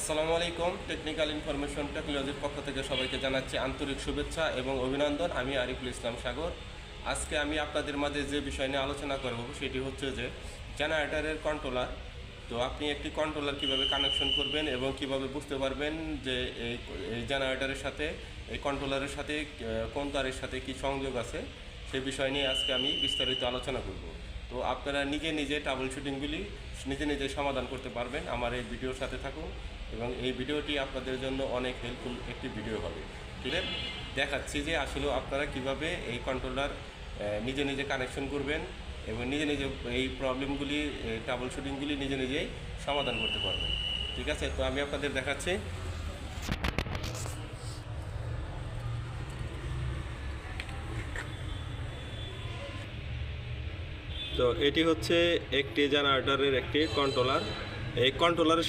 আসসালামু আলাইকুম। Technical information টেকনোলজির পক্ষ থেকে সবাইকে জানাচ্ছি আন্তরিক শুভেচ্ছা এবং অভিনন্দন। আমি আরিফুল ইসলাম সাগর। আজকে আমি আপনাদের মাঝে যে বিষয় নিয়ে আলোচনা করব সেটি হচ্ছে যে জেনারেটরের কন্ট্রোলার। তো আপনি একটি কন্ট্রোলার কিভাবে কানেকশন করবেন এবং কিভাবে বুঝতে পারবেন যে এই জেনারেটরের সাথে এই কন্ট্রোলারের সাথে কোন তারের সাথে কি সংযোগ আছে, সেই বিষয় নিয়ে আজকে আমি বিস্তারিত আলোচনা করব। তো আপনারা নিজে নিজে ট্রাবল শুটিংগুলি নিজে নিজে সমাধান করতে পারবেন। আমার এই ভিডিওর সাথে থাকুন এবং এই ভিডিওটি আপনাদের জন্য অনেক হেল্পফুল একটি ভিডিও হবে। ঠিক আছে, দেখাচ্ছি যে আসলে আপনারা কিভাবে এই কন্ট্রোলার নিজে নিজে কানেকশন করবেন এবং নিজে নিজে এই প্রবলেমগুলি ট্রাবল শুটিংগুলি নিজে নিজেই সমাধান করতে পারবেন। ঠিক আছে, তো আমি আপনাদের দেখাচ্ছি। তো এটি হচ্ছে একটি জেনারেটরের একটি কন্ট্রোলার। এই কন্ট্রোলারের সাথে